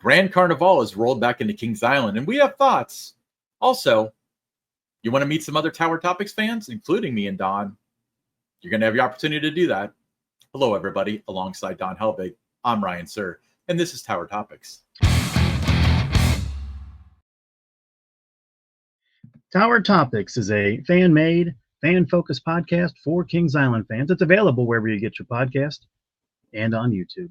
Grand Carnivale is rolled back into Kings Island, and we have thoughts. Also, you want to meet some other Tower Topics fans, including me and Don? You're going to have the opportunity to do that. Hello, everybody. Alongside Don Helbig, I'm Ryan Sir, and this is Tower Topics. Tower Topics is a fan-made, fan-focused podcast for Kings Island fans. It's available wherever you get your podcast and on YouTube.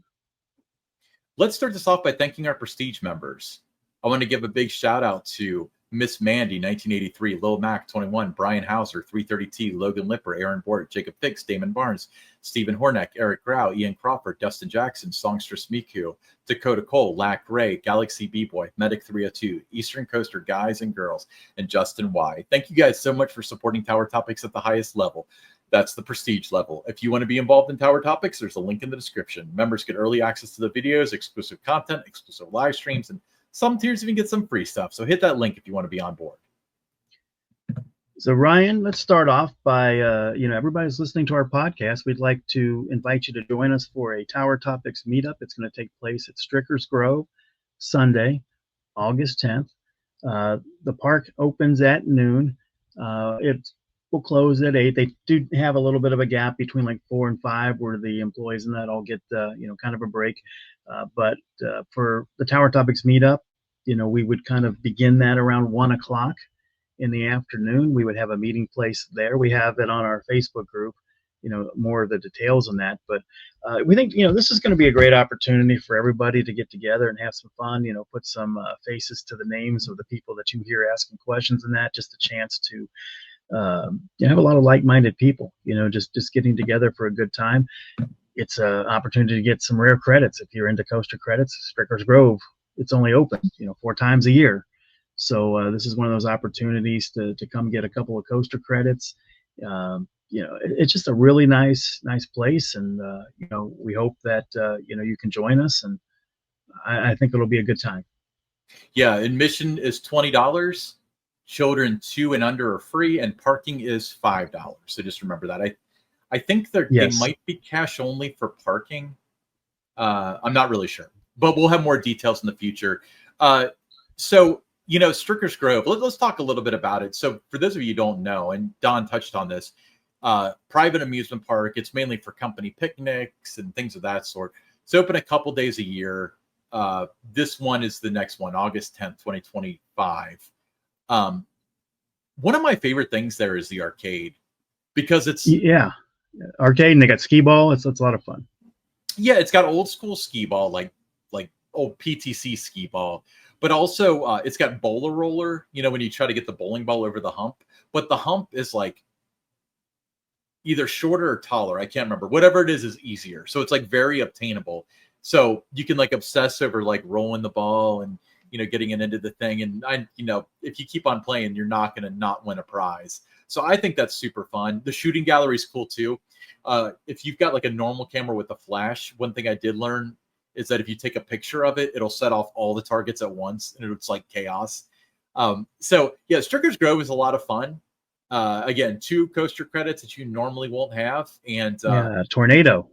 Let's start this off by thanking our Prestige members. I want to give a big shout out to Miss Mandy, 1983, Lil Mac, 21, Brian Hauser, 330T, Logan Lipper, Aaron Bort, Jacob Fix, Damon Barnes, Stephen Horneck, Eric Grau, Ian Crawford, Dustin Jackson, Songstress Miku, Dakota Cole, Lack Ray, Galaxy B-Boy, Medic 302, Eastern Coaster Guys and Girls, and Justin Y. Thank you guys so much for supporting Tower Topics at the highest level. That's the Prestige level. If you want to be involved in Tower Topics, there's a link in the description. Members get early access to the videos, exclusive content, exclusive live streams, and some tiers even get some free stuff. So hit that link if you want to be on board. So Ryan, let's start off by, everybody's listening to our podcast. We'd like to invite you to join us for a Tower Topics meetup. It's going to take place at Strickers Grove, Sunday, August 10th. The park opens at noon. It will close at 8. They do have a little bit of a gap between like 4 and 5 where the employees and that all get, kind of a break. But for the Tower Topics meetup, we would kind of begin that around 1 o'clock in the afternoon. We would have a meeting place there. We have it on our Facebook group, more of the details on that. But we think, this is going to be a great opportunity for everybody to get together and have some fun, put some faces to the names of the people that you hear asking questions and that, just a chance to have a lot of like-minded people, just getting together for a good time. It's an opportunity to get some rare credits. If you're into coaster credits, Strickers Grove, it's only open, 4 times a year. So this is one of those opportunities to come get a couple of coaster credits. It's just a really nice place. And, we hope that, you can join us. And I think it'll be a good time. Yeah, admission is $20. Children 2 and under are free, and parking is $5. So just remember that. I think they might be cash only for parking. I'm not really sure, but we'll have more details in the future. So, Strickers Grove, let's talk a little bit about it. So for those of you who don't know, and Don touched on this, private amusement park, it's mainly for company picnics and things of that sort. It's open a couple days a year. This one is the next one, August 10th, 2025. One of my favorite things there is the arcade, because it's arcade, and they got skee ball. It's a lot of fun. Yeah, it's got old school skee ball, like old PTC skee ball, but also it's got bowler roller, when you try to get the bowling ball over the hump, but the hump is like either shorter or taller. I can't remember. Whatever it is easier. So it's like very obtainable. So you can like obsess over like rolling the ball and, getting it into the thing. And if you keep on playing, you're not going to not win a prize. So I think that's super fun. The shooting gallery is cool too. If you've got like a normal camera with a flash, one thing I did learn is that if you take a picture of it, it'll set off all the targets at once, and it's like chaos. So yeah, Strickers Grove is a lot of fun. Again, 2 coaster credits that you normally won't have. And Tornado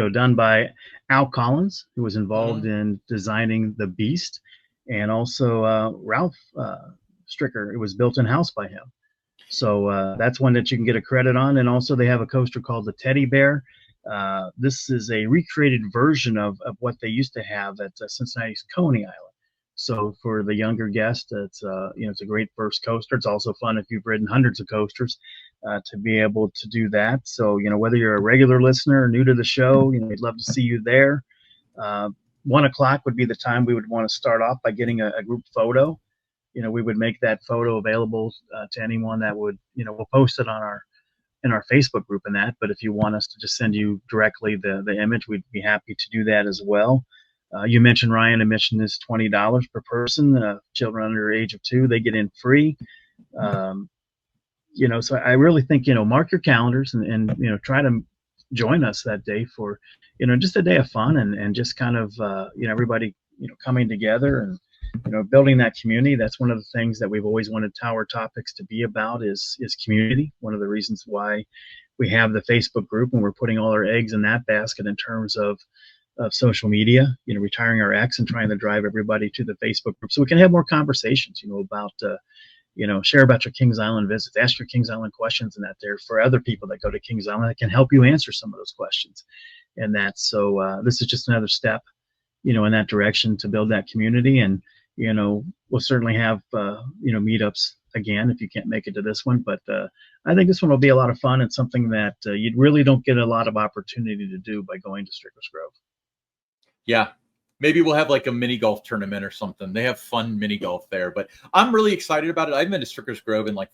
done by Al Collins, who was involved in designing the Beast, and also Ralph Stricker. It was built in-house by him. So that's one that you can get a credit on. And also they have a coaster called the Teddy Bear. This is a recreated version of what they used to have at Cincinnati's Coney Island. So for the younger guest, it's a great first coaster. It's also fun if you've ridden hundreds of coasters to be able to do that. So, whether you're a regular listener or new to the show, we'd love to see you there. 1 o'clock would be the time we would want to start off by getting a group photo. We would make that photo available to anyone that would, we'll post it on in our Facebook group and that. But if you want us to just send you directly the image, we'd be happy to do that as well. You mentioned, Ryan, admission is $20 per person. Children under the age of 2, they get in free. So I really think, mark your calendars and try to join us that day for, just a day of fun and just kind of, everybody, coming together and, building that community. That's one of the things that we've always wanted Tower Topics to be about is community. One of the reasons why we have the Facebook group and we're putting all our eggs in that basket in terms of, of social media, retiring our X and trying to drive everybody to the Facebook group so we can have more conversations, about, share about your Kings Island visits, ask your Kings Island questions and that there for other people that go to Kings Island that can help you answer some of those questions. And that's this is just another step, in that direction to build that community. And, we'll certainly have, meetups again if you can't make it to this one. But I think this one will be a lot of fun and something that you really don't get a lot of opportunity to do by going to Strickers Grove. Yeah. Maybe we'll have like a mini golf tournament or something. They have fun mini golf there, but I'm really excited about it. I've been to Strickers Grove in like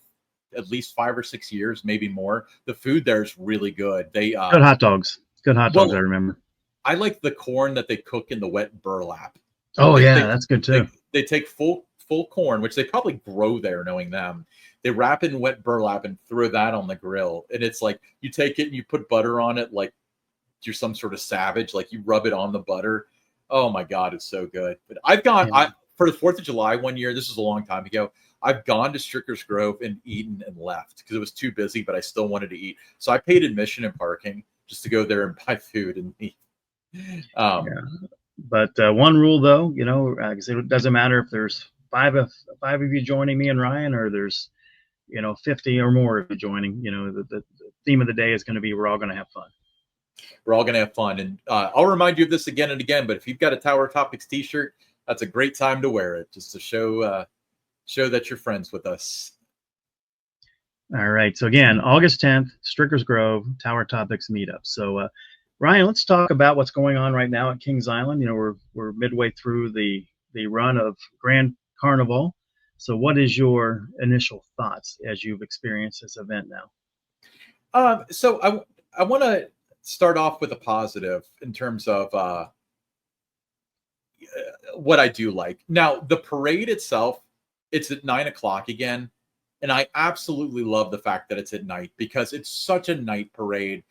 at least 5 or 6 years, maybe more. The food there is really good. They good hot dogs. Good hot dogs, I remember. I like the corn that they cook in the wet burlap. Oh, yeah, that's good too. They take full corn, which they probably grow there, knowing them. They wrap it in wet burlap and throw that on the grill. And it's like you take it and you put butter on it like you're some sort of savage. Like you rub it on the butter. Oh my God, it's so good. But I've gone for the 4th of July one year. This was a long time ago. I've gone to Strickers Grove and eaten and left because it was too busy, but I still wanted to eat. So I paid admission and parking just to go there and buy food and eat. But one rule, though, it doesn't matter if there's five of you joining me and Ryan, or there's 50 or more of you joining. The theme of the day is going to be we're all going to have fun. We're all going to have fun. And I'll remind you of this again and again, but if you've got a Tower Topics t-shirt, that's a great time to wear it, just to show that you're friends with us. All right. So again, August 10th, Strickers Grove, Tower Topics Meetup. So Ryan, let's talk about what's going on right now at Kings Island. We're midway through the run of Grand Carnivale. So what is your initial thoughts as you've experienced this event now? So I want to start off with a positive in terms of what I do like. Now, the parade itself, it's at 9 o'clock again. And I absolutely love the fact that it's at night because it's such a night parade.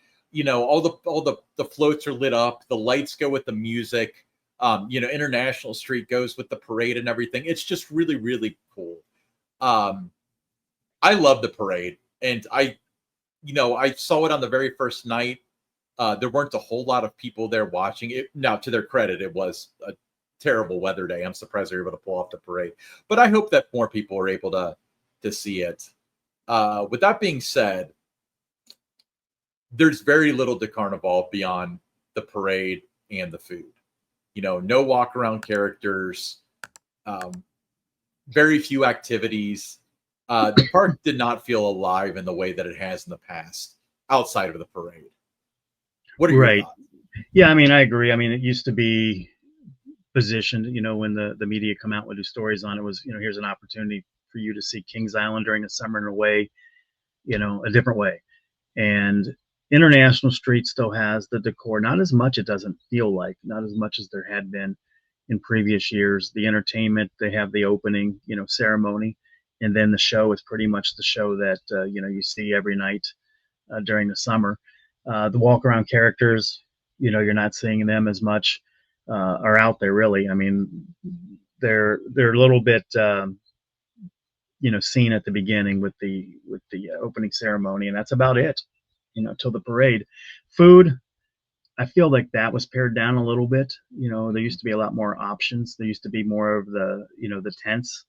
All the floats are lit up. The lights go with the music. International Street goes with the parade and everything. It's just really, really cool. I love the parade. And I saw it on the very first night. There weren't a whole lot of people there watching it. Now, to their credit, it was a terrible weather day. I'm surprised they were able to pull off the parade. But I hope that more people are able to see it. With that being said, there's very little to Carnival beyond the parade and the food. No walk around characters, very few activities. The park did not feel alive in the way that it has in the past outside of the parade. What are your thoughts? Yeah, I agree. It used to be positioned, when the media come out with do stories on it, was, here's an opportunity for you to see Kings Island during the summer in a way, a different way. And International Street still has the decor, not as much, it doesn't feel like, not as much as there had been in previous years. The entertainment, they have the opening, ceremony, and then the show is pretty much the show that, you see every night during the summer. The walk around characters, you're not seeing them as much, are out there really. They're a little bit, seen at the beginning with the opening ceremony, and that's about it, till the parade. Food, I feel like that was pared down a little bit. There used to be a lot more options. There used to be more of the, the tents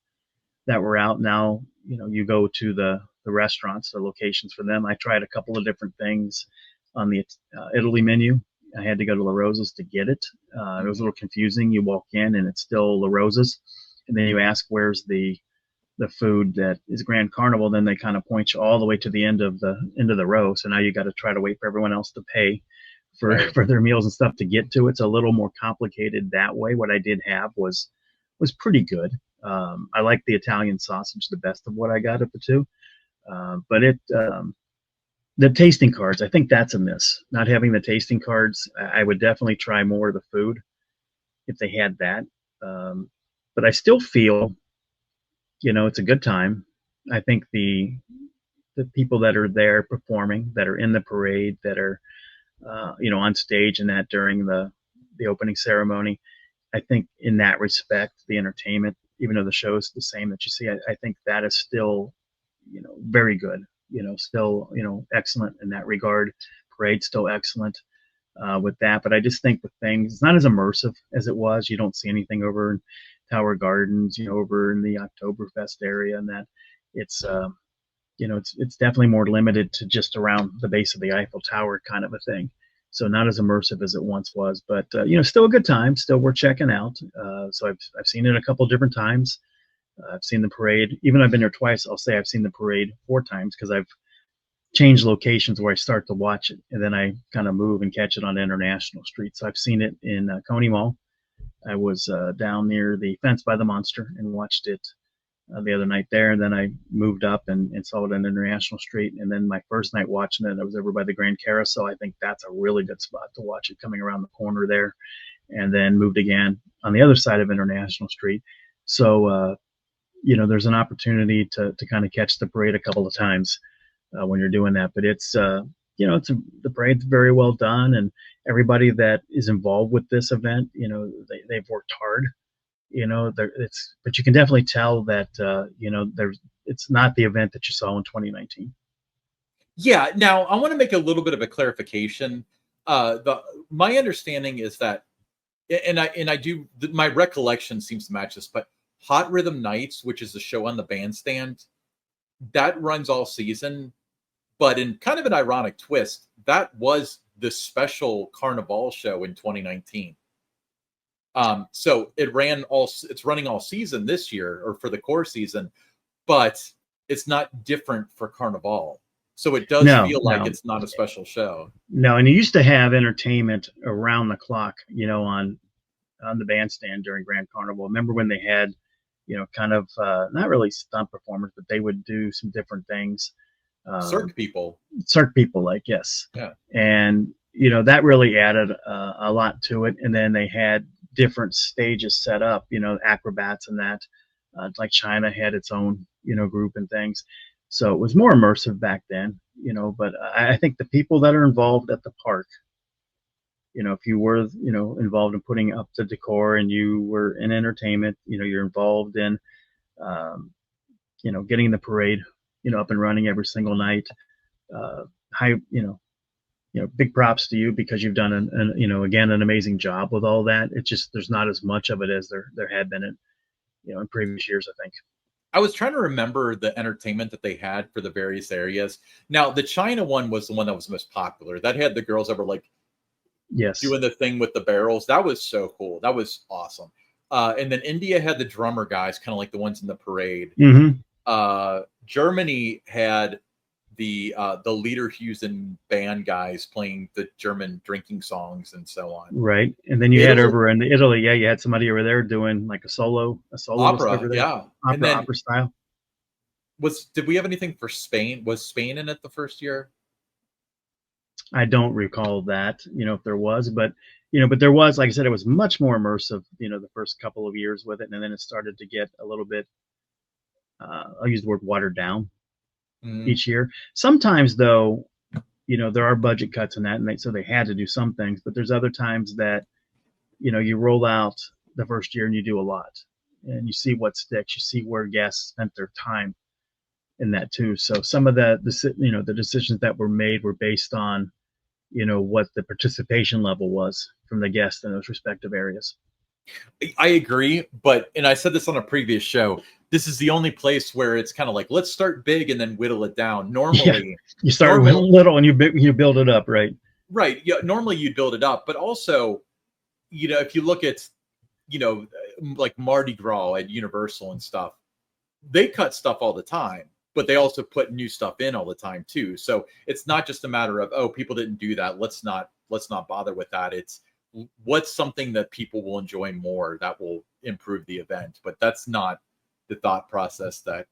that were out. Now, you go to the restaurants, the locations for them. I tried a couple of different things on the Italy menu. I had to go to La Rosa's to get it. It was a little confusing. You walk in and it's still La Rosa's, and then you ask where's the food that is Grand Carnival. Then they kind of point you all the way to the end of the row. So now you got to try to wait for everyone else to pay for their meals and stuff to get to it. It's a little more complicated that way. What I did have was pretty good. I like the Italian sausage the best of what I got at the two. But the tasting cards, I think that's a miss. Not having the tasting cards, I would definitely try more of the food if they had that. But I still feel, it's a good time. I think the people that are there performing, that are in the parade, that are, on stage and that during the opening ceremony, I think in that respect, the entertainment, even though the show is the same that you see, I think that is still, very good, still, excellent in that regard. Parade's still excellent. with that. But I just think with things, it's not as immersive as it was. You don't see anything over in Tower Gardens, over in the Oktoberfest area, and that it's it's definitely more limited to just around the base of the Eiffel Tower kind of a thing. So not as immersive as it once was, but still a good time, still worth checking out. So I've seen it a couple of different times. I've seen the parade. Even I've been there twice. I'll say I've seen the parade 4 times because I've changed locations where I start to watch it, and then I kind of move and catch it on International Street. So I've seen it in Coney Mall. I was down near the fence by the Monster and watched it the other night there, and then I moved up and saw it on International Street. And then my first night watching it, I was over by the Grand Carousel. I think that's a really good spot to watch it coming around the corner there, and then moved again on the other side of International Street. So there's an opportunity to kind of catch the parade a couple of times when you're doing that. But it's the parade's very well done, and everybody that is involved with this event, they've worked hard. But you can definitely tell that it's not the event that you saw in 2019. Yeah. Now I want to make a little bit of a clarification. My understanding is that, my recollection seems to match this, but Hot Rhythm Nights, which is the show on the bandstand, that runs all season. But in kind of an ironic twist, that was the special Carnival show in 2019. So it's running all season this year, or for the core season, but it's not different for Carnival. So it does feel like it's not a special show. No, and you used to have entertainment around the clock, on the bandstand during Grand Carnival. Remember when they had, kind of not really stunt performers, but they would do some different things. Cirque people, like, yes. Yeah. And, that really added a lot to it. And then they had different stages set up, acrobats and that, like China had its own, group and things. So it was more immersive back then, but I think the people that are involved at the park, if you were, involved in putting up the decor and you were in entertainment, you're involved in, getting the parade, up and running every single night. Big props to you because you've done an amazing job with all that. It's just, there's not as much of it as there had been in previous years, I think. I was trying to remember the entertainment that they had for the various areas. Now, the China one was the one that was most popular. That had the girls that were like, yes, doing the thing with the barrels. That was so cool. That was awesome. And then India had the drummer guys, kind of like the ones in the parade. Mm-hmm. Germany had the Lederhosen band guys playing the German drinking songs and so on. Right, and then you had over in Italy, you had somebody over there doing like a solo opera, over there. Yeah, opera style. Did we have anything for Spain? Was Spain in it the first year? I don't recall that, if there was, but there was, like I said, it was much more immersive, the first couple of years with it, and then it started to get a little bit, I'll use the word watered down each year. Sometimes though, there are budget cuts in that, and so they had to do some things, but there's other times that, you roll out the first year and you do a lot, and you see what sticks, you see where guests spent their time in that too. So some of the decisions that were made were based on, what the participation level was from the guests in those respective areas. I agree, and I said this on a previous show, this is the only place where it's kind of like, let's start big and then whittle it down. Normally, you start with little and you build it up, right? Right. Yeah. Normally you'd build it up, but also, if you look at, like Mardi Gras at Universal and stuff, they cut stuff all the time, but they also put new stuff in all the time too. So it's not just a matter of, oh, people didn't do that, let's not bother with that. It's what's something that people will enjoy more that will improve the event. But that's not the thought process that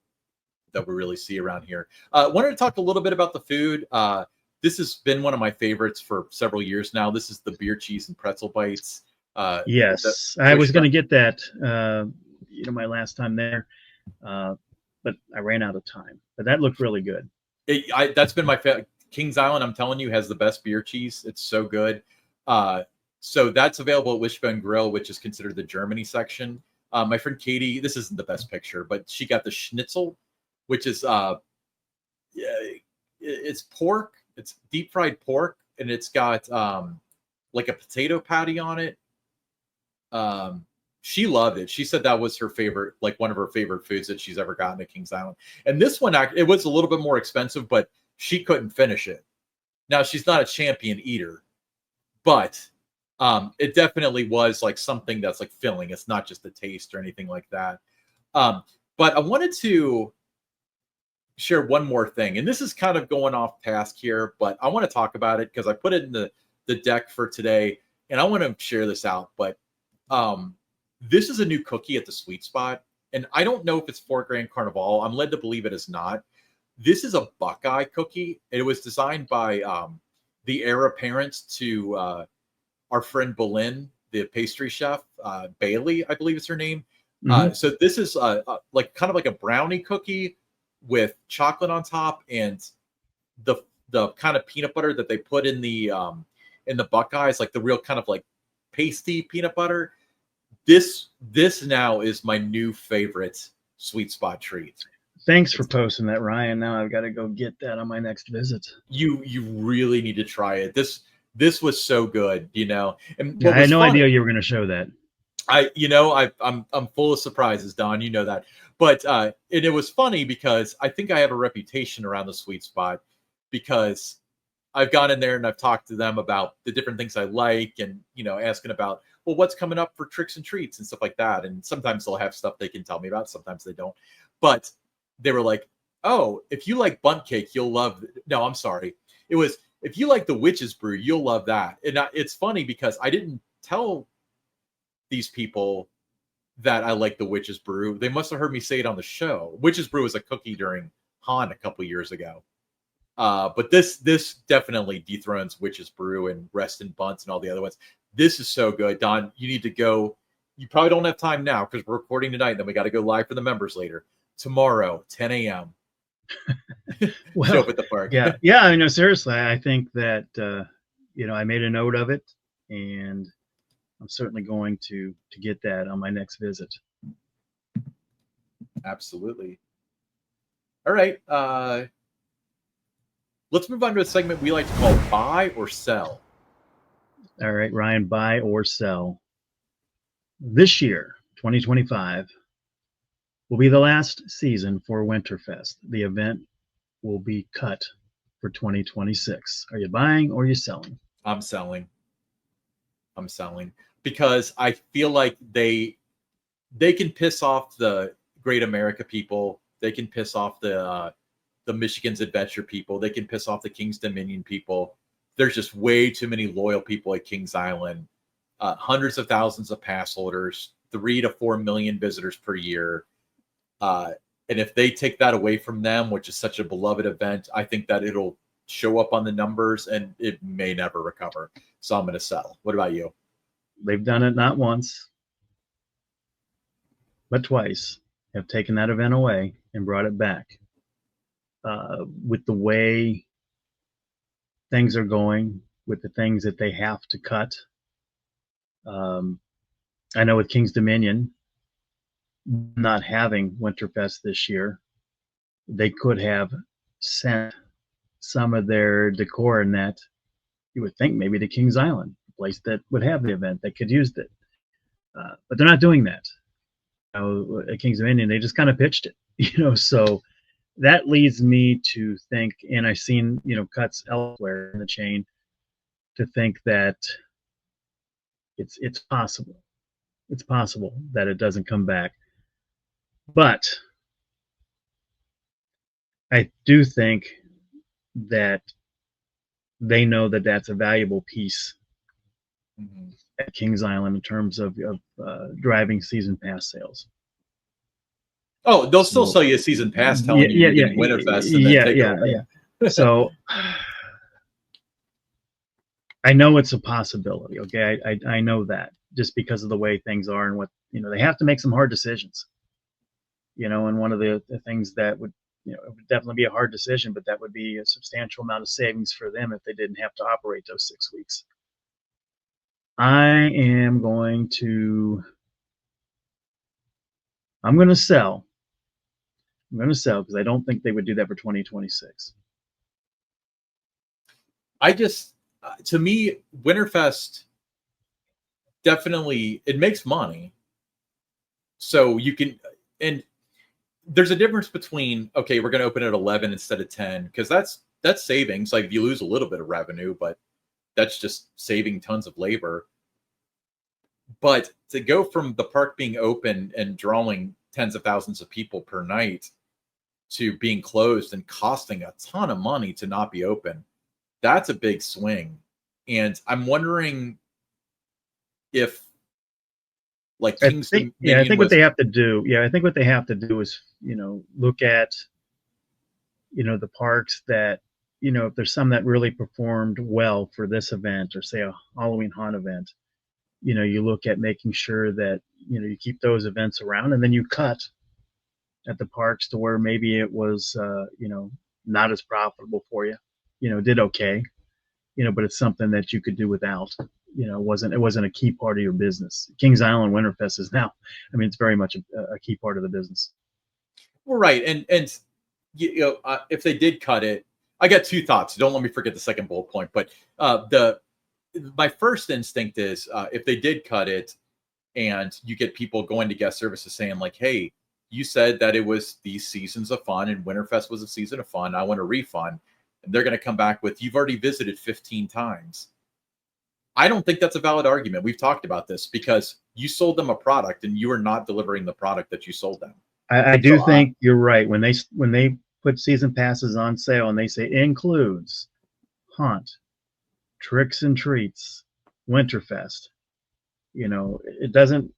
we really see around here. Wanted to talk a little bit about the food. This has been one of my favorites for several years now. This is the beer cheese and pretzel bites. Yes, I was going to get that, my last time there, but I ran out of time. But that looked really good. That's been my favorite. Kings Island, I'm telling you, has the best beer cheese. It's so good. So that's available at Wishbone Grill, which is considered the Germany section. My friend Katie, this isn't the best picture, but she got the schnitzel, which is it's pork. It's deep fried pork, and it's got like a potato patty on it. She loved it. She said that was her favorite, like one of her favorite foods that she's ever gotten at Kings Island. And this one, it was a little bit more expensive, but she couldn't finish it. Now, she's not a champion eater, but it definitely was like something that's like filling. It's not just the taste or anything like that. But I wanted to share one more thing, and this is kind of going off task here, but I want to talk about it because I put it in the deck for today, and I want to share this out. But this is a new cookie at the Sweet Spot, and I don't know if it's for Grand Carnivale. I'm led to believe it is not. This is a Buckeye cookie. It was designed by the heir apparent to our friend Boleyn, the pastry chef, Bailey, I believe is her name. So this is like kind of like a brownie cookie with chocolate on top, and the kind of peanut butter that they put in the Buckeyes, like the real kind of like pasty peanut butter. This now is my new favorite Sweet Spot treat. Thanks for posting that, Ryan. Now I've got to go get that on my next visit. You really need to try it. This was so good, you know. And I had no idea you were going to show that. I'm full of surprises, Don. You know that. But it was funny because I think I have a reputation around the Sweet Spot because I've gone in there and I've talked to them about the different things I like, and asking about, well, what's coming up for tricks and treats and stuff like that. And sometimes they'll have stuff they can tell me about, sometimes they don't. But they were like, oh, if you like bundt cake, you'll love no, I'm sorry. It was, if you like the Witch's Brew, you'll love that. And it's funny because I didn't tell these people that I like the Witch's Brew. They must have heard me say it on the show. Witch's Brew was a cookie during Han a couple years ago. But this definitely dethrones Witch's Brew and Rest and Bunts and all the other ones. This is so good. Don, you need to go. You probably don't have time now because we're recording tonight. Then we got to go live for the members later. Tomorrow, 10 a.m. Well, show up at the park. Yeah. I know. Seriously, I think that I made a note of it, and I'm certainly going to get that on my next visit. Absolutely. All right. Let's move on to a segment we like to call Buy or Sell. All right, Ryan, buy or sell. This year, 2025, will be the last season for Winterfest. The event will be cut for 2026. Are you buying or are you selling? I'm selling because I feel like they can piss off the Great America people. They can piss off the Michigan's Adventure people. They can piss off the King's Dominion people. There's just way too many loyal people at Kings Island. Hundreds of thousands of pass holders, 3 to 4 million visitors per year. And if they take that away from them, which is such a beloved event, I think that it'll show up on the numbers and it may never recover. So I'm going to sell. What about you? They've done it not once, but twice. Have taken that event away and brought it back. With the way things are going, with the things that they have to cut. I know with King's Dominion not having Winterfest this year, they could have sent some of their decor in that, you would think, maybe to Kings Island, a place that would have the event that could use it. But they're not doing that. At Kings Dominion, they just kind of pitched it, so that leads me to think, and I've seen, cuts elsewhere in the chain, to think that it's possible. It's possible that it doesn't come back. But I do think that they know that that's a valuable piece at Kings Island in terms of driving season pass sales. Oh, they'll still sell you a season pass telling you can Winterfest and then take it away. So I know it's a possibility. Okay, I know that just because of the way things are and what they have to make some hard decisions. And one of the things that would it would definitely be a hard decision, but that would be a substantial amount of savings for them if they didn't have to operate those 6 weeks. I'm going to sell. I'm going to sell because I don't think they would do that for 2026. To me, Winterfest definitely, it makes money. So you can, and there's a difference between, okay, we're going to open at 11 instead of 10, because that's savings. Like you lose a little bit of revenue, but that's just saving tons of labor. But to go from the park being open and drawing tens of thousands of people per night to being closed and costing a ton of money to not be open, that's a big swing. And I'm wondering if, like, King's I Dominion think what was, they have to do, I think what they have to do is, look at, the parks that, if there's some that really performed well for this event, or say a Halloween haunt event, you look at making sure that, you keep those events around, and then you cut at the parks to where maybe it was, not as profitable for you, did okay, but it's something that you could do without. It wasn't a key part of your business. Kings Island Winterfest is now. I mean, it's very much a key part of the business. well, right. And if they did cut it, I got two thoughts. Don't let me forget the second bullet point. But my first instinct is, if they did cut it, and you get people going to guest services saying like, "Hey, you said that it was these seasons of fun, and Winterfest was a season of fun. I want a refund." And they're going to come back with, "You've already visited 15 times." I don't think that's a valid argument. We've talked about this, because you sold them a product and you are not delivering the product that you sold them. I do think you're right. When they put season passes on sale and they say includes haunt, tricks and treats, Winterfest, it doesn't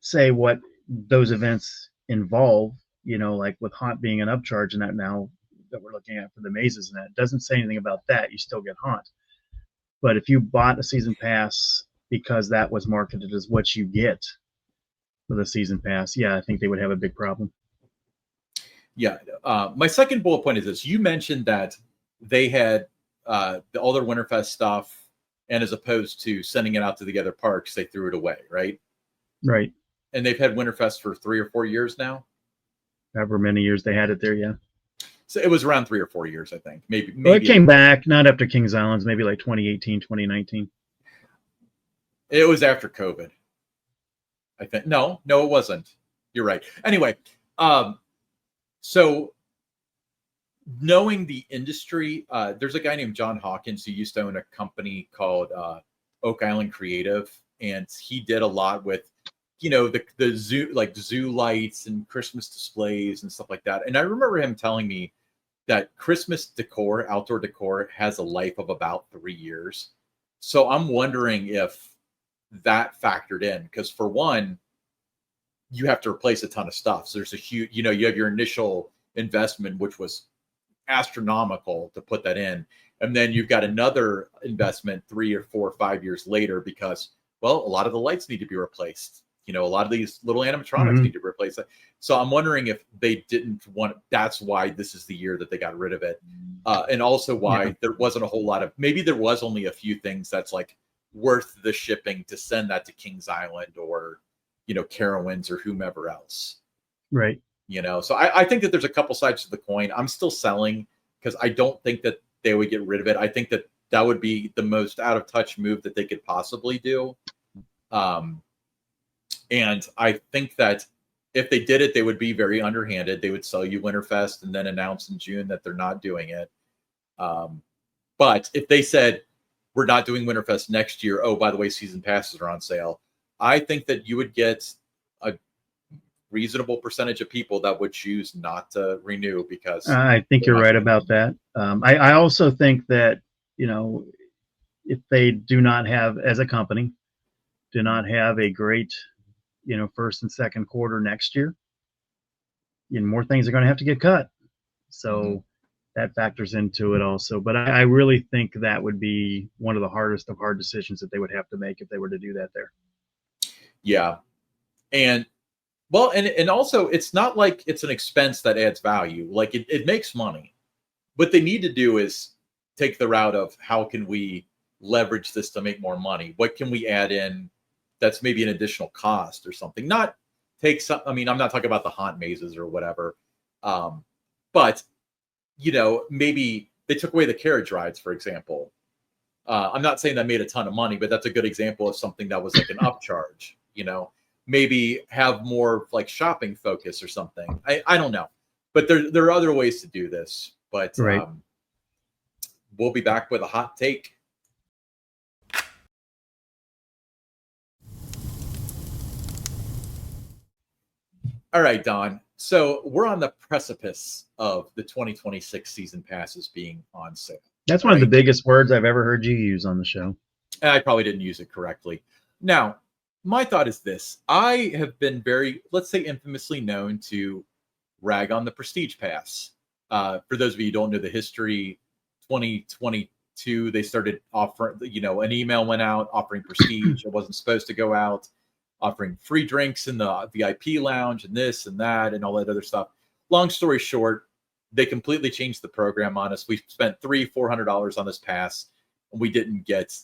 say what those events involve, like with haunt being an upcharge, and that now that we're looking at for the mazes, and that it doesn't say anything about that. You still get haunt. But if you bought a season pass because that was marketed as what you get with a season pass, I think they would have a big problem. Yeah. My second bullet point is this. You mentioned that they had all their Winterfest stuff, and as opposed to sending it out to the other parks, they threw it away, right? Right. And they've had Winterfest for 3 or 4 years now. However many years they had it there, yeah. So it was around 3 or 4 years, I think. Maybe Well, it came back, not after Kings Islands, maybe like 2018, 2019. It was after COVID, I think. No, it wasn't. You're right. Anyway, so knowing the industry, there's a guy named John Hawkins who used to own a company called Oak Island Creative, and he did a lot with, the zoo, like zoo lights and Christmas displays and stuff like that. And I remember him telling me that Christmas decor, outdoor decor, has a life of about 3 years. So I'm wondering if that factored in, because for one, you have to replace a ton of stuff. So there's a huge, you have your initial investment, which was astronomical to put that in. And then you've got another investment 3 or 4 or 5 years later, because, well, a lot of the lights need to be replaced. A lot of these little animatronics need to replace that. So I'm wondering if they didn't want, that's why this is the year that they got rid of it. And also why there wasn't a whole lot of, maybe there was only a few things that's like worth the shipping to send that to Kings Island or, Carowinds or whomever else. Right. So I think that there's a couple sides to the coin. I'm still selling, because I don't think that they would get rid of it. I think that that would be the most out of touch move that they could possibly do. And I think that if they did it, they would be very underhanded. They would sell you Winterfest and then announce in June that they're not doing it. But if they said, we're not doing Winterfest next year, oh, by the way, season passes are on sale, I think that you would get a reasonable percentage of people that would choose not to renew, because I think you're right about that. I also think that, if they do not have, as a company, do not have a great, first and second quarter next year, more things are going to have to get cut. So that factors into it also. But I really think that would be one of the hardest of hard decisions that they would have to make if they were to do that there. Yeah. And well, and also, it's not like it's an expense that adds value. Like it makes money. What they need to do is take the route of, how can we leverage this to make more money? What can we add in that's maybe an additional cost or something? Not take some, I mean, I'm not talking about the haunt mazes or whatever. But, maybe they took away the carriage rides, for example. I'm not saying that made a ton of money, but that's a good example of something that was like an upcharge. Maybe have more like shopping focus or something. I don't know, but there are other ways to do this. But Right. We'll be back with a hot take. All right, Don. So we're on the precipice of the 2026 season passes being on sale. That's All one of the right. biggest words I've ever heard you use on the show. I probably didn't use it correctly. Now, my thought is this. I have been very, let's say, infamously known to rag on the Prestige Pass. For those of you who don't know the history, 2022, they started offering, an email went out offering Prestige. It wasn't supposed to go out, offering free drinks in the VIP lounge and this and that and all that other stuff. Long story short, they completely changed the program on us. We spent $300-400 on this pass, and we didn't get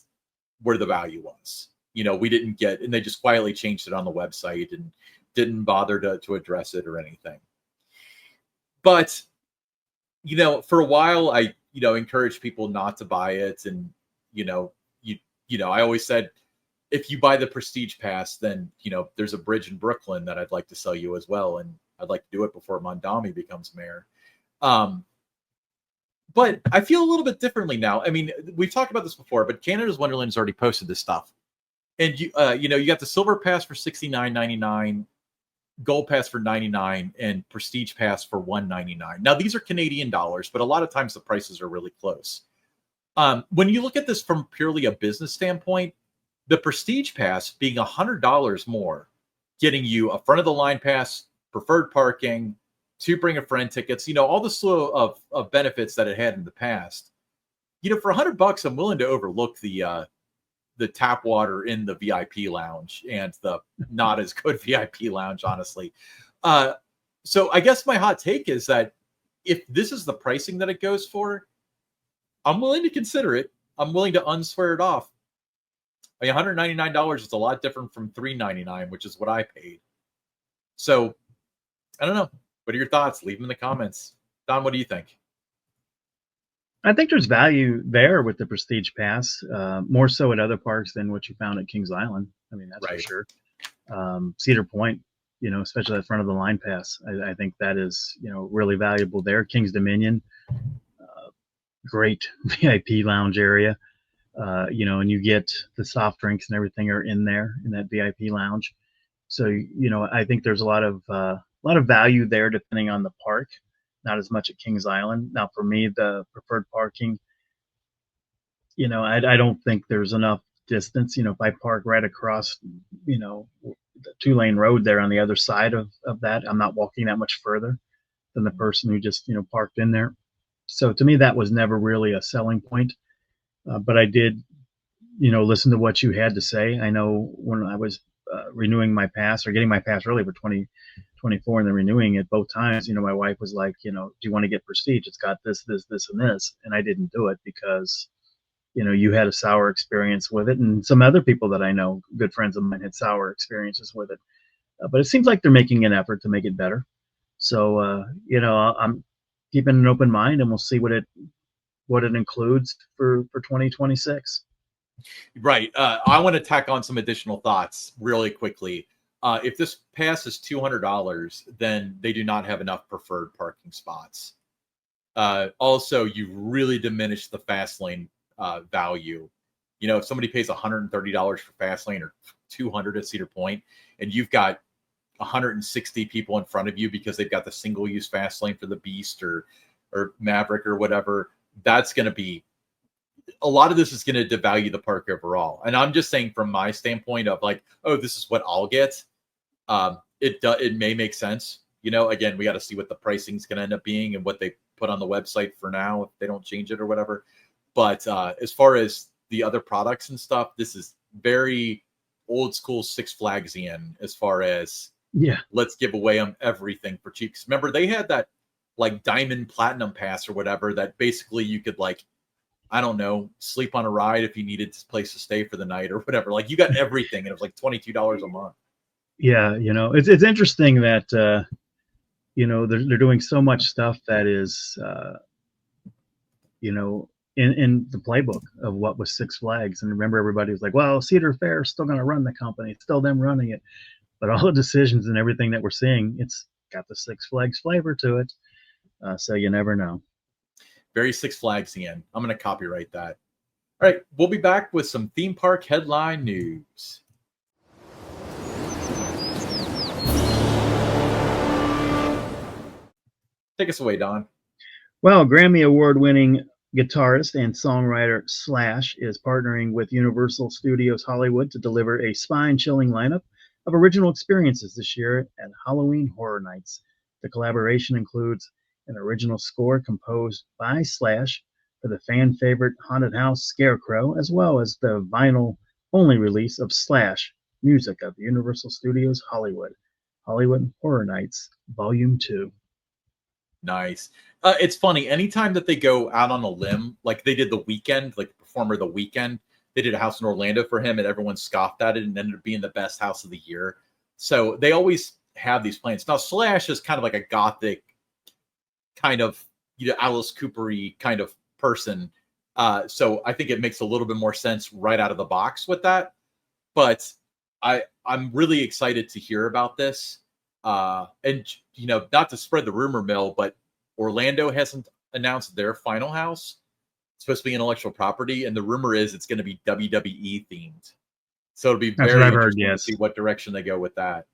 where the value was. We didn't get, and they just quietly changed it on the website and didn't bother to address it or anything. But, for a while, I, encouraged people not to buy it. And, I always said, if you buy the Prestige Pass, then, there's a bridge in Brooklyn that I'd like to sell you as well. And I'd like to do it before Mondami becomes mayor. But I feel a little bit differently now. I mean, we've talked about this before, but Canada's Wonderland has already posted this stuff. And you got the Silver Pass for $69.99, Gold Pass for $99, and Prestige Pass for $199. Now, these are Canadian dollars, but a lot of times the prices are really close. When you look at this from purely a business standpoint, the Prestige Pass being $100 more, getting you a front of the line pass, preferred parking, to bring a friend tickets, all the slew of benefits that it had in the past. For $100, I'm willing to overlook the tap water in the VIP lounge and the not as good VIP lounge, honestly. So I guess my hot take is that if this is the pricing that it goes for, I'm willing to consider it. I'm willing to unswear it off. I mean, $199 is a lot different from $399, which is what I paid. So I don't know. What are your thoughts? Leave them in the comments. Don, what do you think? I think there's value there with the Prestige Pass, more so at other parks than what you found at Kings Island. I mean, that's Right. for sure. Cedar Point, especially that front of the line pass, I think that is, really valuable there. Kings Dominion, great VIP lounge area, and you get the soft drinks and everything are in there in that VIP lounge. So, I think there's a lot of value there depending on the park. Not as much at Kings Island. Now, for me, the preferred parking, I don't think there's enough distance. If I park right across, the 2-lane road there on the other side of that, I'm not walking that much further than the person who just, parked in there. So to me, that was never really a selling point. But I did, listen to what you had to say. I know when I was renewing my pass or getting my pass really for 2024 and then renewing it both times, my wife was like, do you want to get Prestige? It's got this, this, this, and this. And I didn't do it because, you had a sour experience with it. And some other people that I know, good friends of mine, had sour experiences with it. But it seems like they're making an effort to make it better. So, I'm keeping an open mind and we'll see what it includes for 2026. Right. I want to tack on some additional thoughts really quickly. If this pass is $200, then they do not have enough preferred parking spots. Also, you really diminish the fast lane value. If somebody pays $130 for fast lane or $200 at Cedar Point, and you've got 160 people in front of you because they've got the single-use fast lane for the Beast or Maverick or whatever, that's going to be a lot of this is going to devalue the park overall. And I'm just saying from my standpoint of like, oh, this is what I'll get. It may make sense. Again, we got to see what the pricing is going to end up being and what they put on the website for now, if they don't change it or whatever. But as far as the other products and stuff, this is very old school Six Flagsian as far as, let's give away them everything for cheap. Remember, they had that like Diamond Platinum Pass or whatever that basically you could like, I don't know, sleep on a ride if you needed a place to stay for the night or whatever. Like you got everything, and it was like $22 a month. Yeah, it's interesting that they're doing so much stuff that is in the playbook of what was Six Flags. And remember, everybody was like, well, Cedar Fair is still going to run the company. It's still them running it. But all the decisions and everything that we're seeing, it's got the Six Flags flavor to it. So you never know. Very Six Flagsian. I'm going to copyright that. All right, we'll be back with some theme park headline news. Take us away, Don. Well, Grammy Award-winning guitarist and songwriter Slash is partnering with Universal Studios Hollywood to deliver a spine-chilling lineup of original experiences this year at Halloween Horror Nights. The collaboration includes an original score composed by Slash for the fan favorite Haunted House Scarecrow, as well as the vinyl-only release of Slash, music of Universal Studios Hollywood Horror Nights, Volume 2. Nice. It's funny. Anytime that they go out on a limb, like they did The Weeknd, like the performer The Weeknd, they did a house in Orlando for him, and everyone scoffed at it and ended up being the best house of the year. So they always have these plans. Now, Slash is kind of like a gothic, kind of, Alice Cooper-y kind of person. So I think it makes a little bit more sense right out of the box with that. But I'm really excited to hear about this. And not to spread the rumor mill, but Orlando hasn't announced their final house. It's supposed to be intellectual property, and the rumor is it's going to be WWE themed. So it'll be very interesting to see what direction they go with that.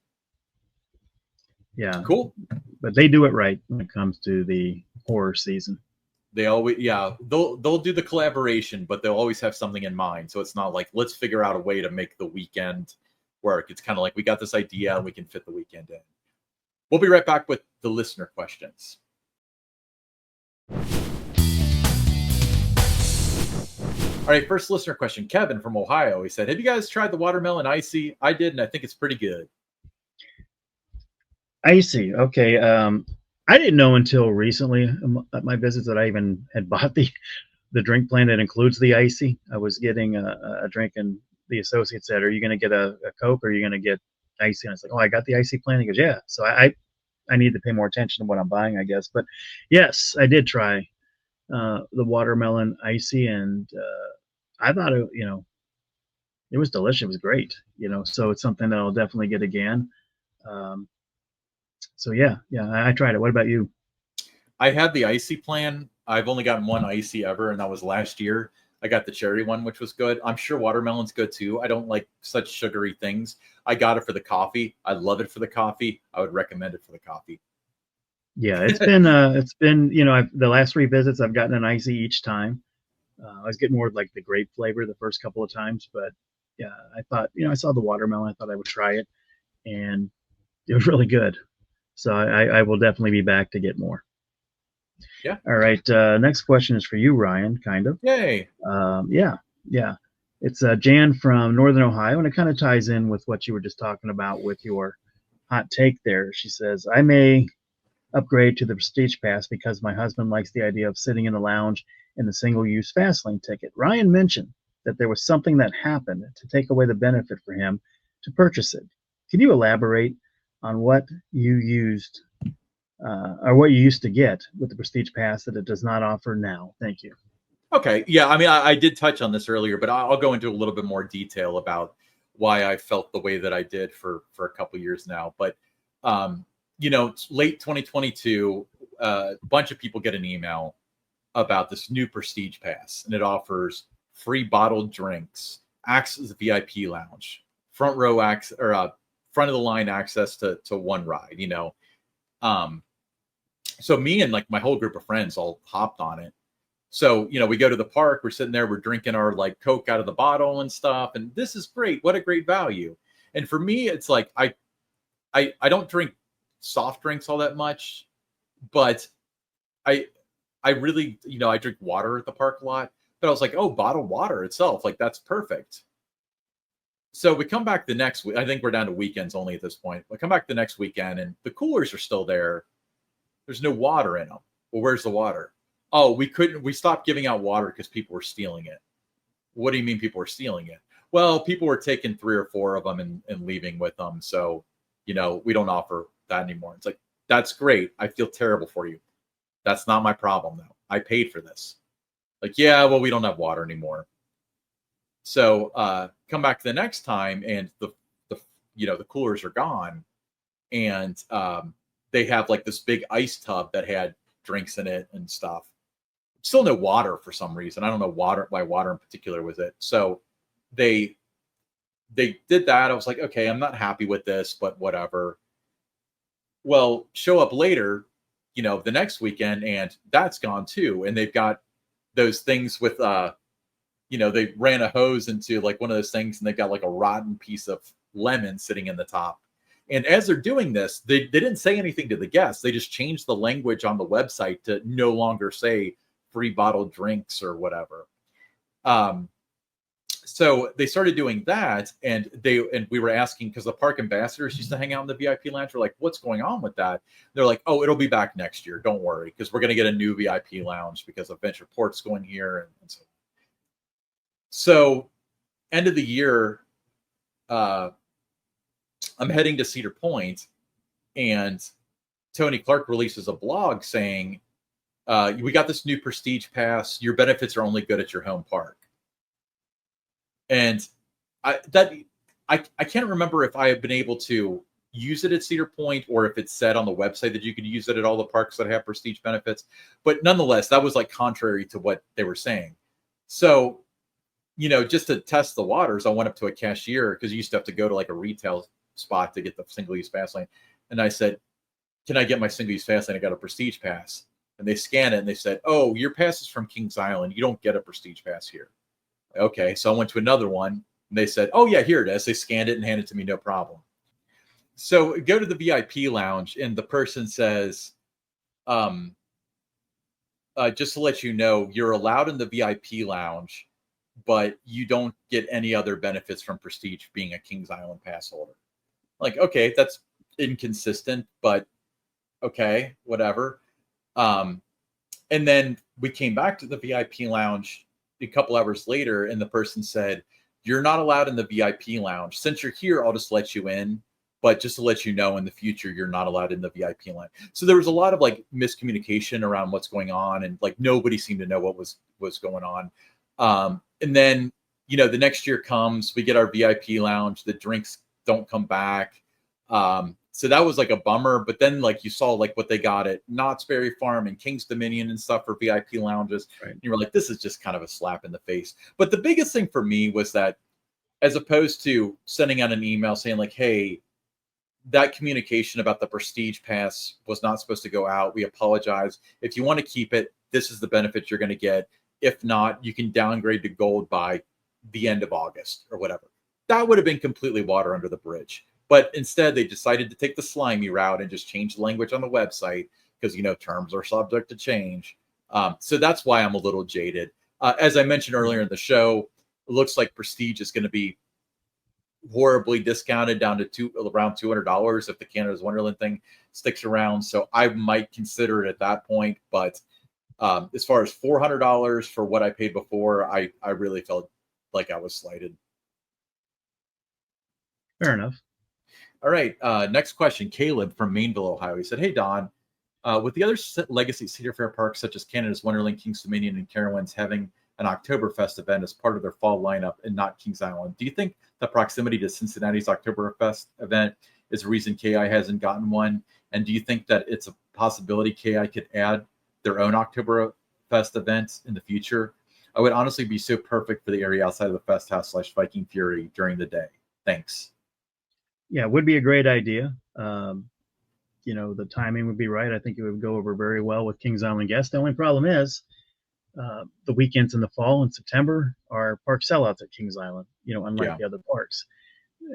Yeah, cool. But they do it right when it comes to the horror season. They always, they'll do the collaboration, but they'll always have something in mind. So it's not like, let's figure out a way to make the Weeknd work. It's kind of like, we got this idea and we can fit the Weeknd in. We'll be right back with the listener questions. All right, first listener question, Kevin from Ohio. He said, have you guys tried the watermelon icy? I did, and I think it's pretty good. Icy, okay. I didn't know until recently at my visits that I even had bought the drink plan that includes the icy. I was getting a drink, and the associate said, are you going to get a Coke, or are you going to get icy? And I was like, oh, I got the icy plan. He goes, yeah. So I need to pay more attention to what I'm buying, I guess. But yes, I did try the watermelon icy, and I thought it was delicious. It was great, so it's something that I'll definitely get again. So yeah, I tried it. What about you? I had the icy plan. I've only gotten one icy ever, and that was last year. I got the cherry one, which was good. I'm sure watermelon's good too. I don't like such sugary things. I got it for the coffee. I love it for the coffee. I would recommend it for the coffee. Yeah, it's been the last 3 visits I've gotten an icy each time. I was getting more like the grape flavor the first couple of times, but yeah, I thought, I saw the watermelon. I thought I would try it, and it was really good. So I will definitely be back to get more. Yeah. All right. Next question is for you, Ryan, kind of. Yay. Yeah. It's Jan from Northern Ohio, and it kind of ties in with what you were just talking about with your hot take there. She says, I may upgrade to the Prestige Pass because my husband likes the idea of sitting in the lounge in the single-use Fastlane ticket. Ryan mentioned that there was something that happened to take away the benefit for him to purchase it. Can you elaborate on what you used or what you used to get with the Prestige Pass that it does not offer now? Thank you. Okay. Yeah. I mean, I did touch on this earlier, but I'll go into a little bit more detail about why I felt the way that I did for a couple years now. But, it's late 2022, a bunch of people get an email about this new Prestige Pass, and it offers free bottled drinks, access to the VIP lounge, front row access, or front of the line access to one ride, So me and like my whole group of friends all hopped on it. So, we go to the park, we're sitting there, we're drinking our like Coke out of the bottle and stuff. And this is great. What a great value. And for me, it's like, I don't drink soft drinks all that much, but I really, I drink water at the park a lot, but I was like, oh, bottled water itself. Like that's perfect. So we come back the next week. I think we're down to weekends only at this point. We come back the next weekend and the coolers are still there. There's no water in them. Well, where's the water? Oh, we stopped giving out water because people were stealing it. What do you mean people were stealing it? Well, people were taking 3 or 4 of them and leaving with them. So, we don't offer that anymore. It's like, that's great. I feel terrible for you. That's not my problem though. I paid for this. Like, yeah, well, we don't have water anymore. So come back the next time, and the the coolers are gone, and they have like this big ice tub that had drinks in it and stuff. Still no water for some reason. I don't know why water in particular was it. So they did that. I was like, okay, I'm not happy with this, but whatever. Well, show up later, the next weekend, and that's gone too. And they've got those things with they ran a hose into like one of those things, and they've got like a rotten piece of lemon sitting in the top. And as they're doing this, they didn't say anything to the guests. They just changed the language on the website to no longer say free bottled drinks or whatever. So they started doing that, and we were asking, because the park ambassadors used to hang out in the VIP lounge. We're like, what's going on with that? They're like, oh, it'll be back next year. Don't worry, because we're going to get a new VIP lounge because Adventure Port's going here. And so end of the year, I'm heading to Cedar Point, and Tony Clark releases a blog saying, we got this new Prestige Pass. Your benefits are only good at your home park. And I can't remember if I have been able to use it at Cedar Point, or if it said on the website that you could use it at all the parks that have Prestige benefits. But nonetheless, that was like contrary to what they were saying. So, just to test the waters, I went up to a cashier, because you used to have to go to like a retail spot to get the single-use pass lane. And I said, can I get my single-use pass lane? I got a Prestige pass. And they scanned it, and they said, oh, your pass is from Kings Island. You don't get a Prestige pass here. Okay, so I went to another one, and they said, oh, yeah, here it is. They scanned it and handed it to me, no problem. So go to the VIP lounge, and the person says, just to let you know, you're allowed in the VIP lounge, but you don't get any other benefits from Prestige being a Kings Island pass holder. Like, okay, that's inconsistent, but okay, whatever. And then we came back to the VIP lounge a couple hours later, and the person said, you're not allowed in the VIP lounge. Since you're here, I'll just let you in. But just to let you know, in the future, you're not allowed in the VIP line. So there was a lot of like miscommunication around what's going on, and like nobody seemed to know what was going on. And then, the next year comes, we get our VIP lounge, the drinks don't come back. So that was like a bummer. But then like you saw like what they got at Knott's Berry Farm and King's Dominion and stuff for VIP lounges. Right. And you were like, this is just kind of a slap in the face. But the biggest thing for me was that, as opposed to sending out an email saying like, hey, that communication about the Prestige Pass was not supposed to go out. We apologize. If you want to keep it, this is the benefit you're going to get. If not, you can downgrade to gold by the end of August or whatever. That would have been completely water under the bridge. But instead, they decided to take the slimy route and just change the language on the website because, terms are subject to change. So that's why I'm a little jaded. As I mentioned earlier in the show, it looks like Prestige is going to be horribly discounted down to around $200 if the Canada's Wonderland thing sticks around. So I might consider it at that point. But as far as $400 for what I paid before, I really felt like I was slighted. Fair enough. All right. Next question. Caleb from Mainville, Ohio. He said, hey, Don, with the other legacy Cedar Fair parks, such as Canada's Wonderland, Kings Dominion, and Carowinds having an Oktoberfest event as part of their fall lineup and not Kings Island, do you think the proximity to Cincinnati's Oktoberfest event is a reason KI hasn't gotten one? And do you think that it's a possibility KI could add their own Oktoberfest event in the future? I would honestly be so perfect for the area outside of the Fest House / Viking Fury during the day. Thanks. Yeah, it would be a great idea. The timing would be right. I think it would go over very well with Kings Island guests. The only problem is the weekends in the fall in September are park sellouts at Kings Island, unlike the other parks.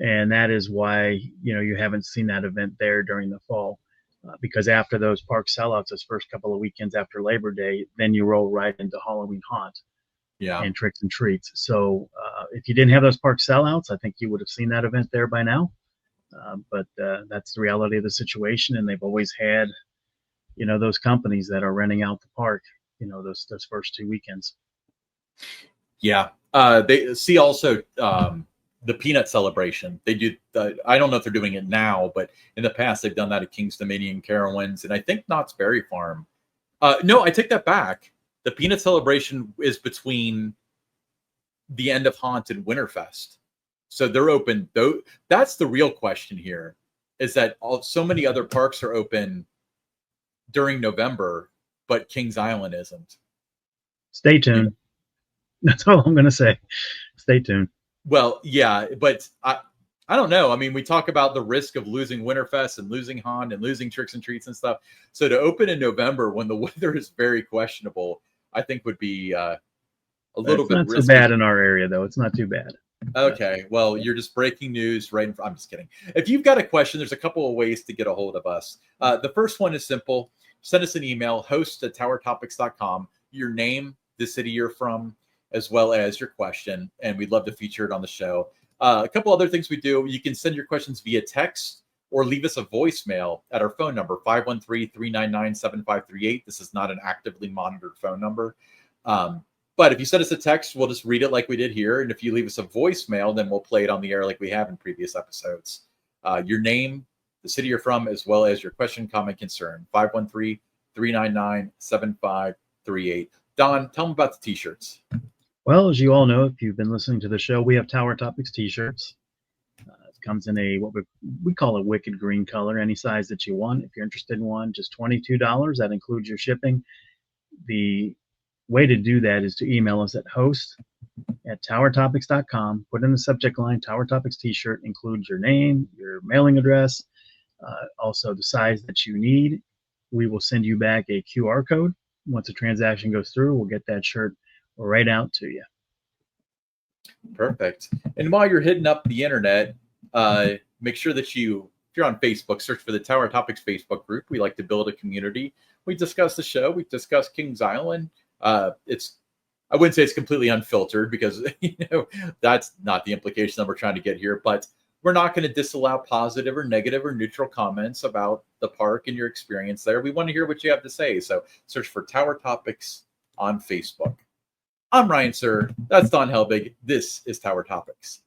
And that is why, you haven't seen that event there during the fall, because after those park sellouts, those first couple of weekends after Labor Day, then you roll right into Halloween Haunt and Tricks and Treats. So if you didn't have those park sellouts, I think you would have seen that event there by now. But that's the reality of the situation. And they've always had, those companies that are renting out the park, those first 2 weekends. Yeah. They see also the peanut celebration. They do. I don't know if they're doing it now, but in the past they've done that at Kings Dominion, Carowinds, and I think Knott's Berry Farm. No, I take that back. The Peanut Celebration is between the end of Haunt and Winterfest. So they're open. Though that's the real question here, is that so many other parks are open during November, but Kings Island isn't. Stay tuned. That's all I'm going to say. Stay tuned. Well, yeah, but I don't know. I mean, we talk about the risk of losing Winterfest and losing Haunt and losing Tricks and Treats and stuff. So to open in November when the weather is very questionable, I think would be a little bit risky. It's not so bad in our area, though. It's not too bad. Okay, well, you're just breaking news right I'm just kidding. If you've got a question, there's a couple of ways to get a hold of us. The first one is simple. Send us an email, host@towertopics.com, your name, the city you're from, as well as your question, and we'd love to feature it on the show. A couple other things we do. You can send your questions via text or leave us a voicemail at our phone number, 513-399-7538. This is not an actively monitored phone number. But if you send us a text, we'll just read it like we did here. And if you leave us a voicemail, then we'll play it on the air like we have in previous episodes. Your name, the city you're from, as well as your question, comment, concern. 513-399-7538. Don, tell them about the t-shirts. Well, as you all know, if you've been listening to the show, we have Tower Topics t-shirts. It comes in a what we call a wicked green color, any size that you want. If you're interested in one, just $22. That includes your shipping. The way to do that is to email us at host@towertopics.com. Put in the subject line Tower Topics t-shirt, include your name, your mailing address, also the size that you need. We will send you back a QR code. Once the transaction goes through, we'll get that shirt right out to you. Perfect. And while you're hitting up the internet, make sure that if you're on Facebook, search for the Tower Topics Facebook group. We like to build a community. We discuss the show. We discuss Kings Island. I wouldn't say it's completely unfiltered because that's not the implication that we're trying to get here, but we're not going to disallow positive or negative or neutral comments about the park and your experience there. We want to hear what you have to say. So search for Tower Topics on Facebook. I'm Ryan Sir. That's Don Helbig. This is Tower Topics.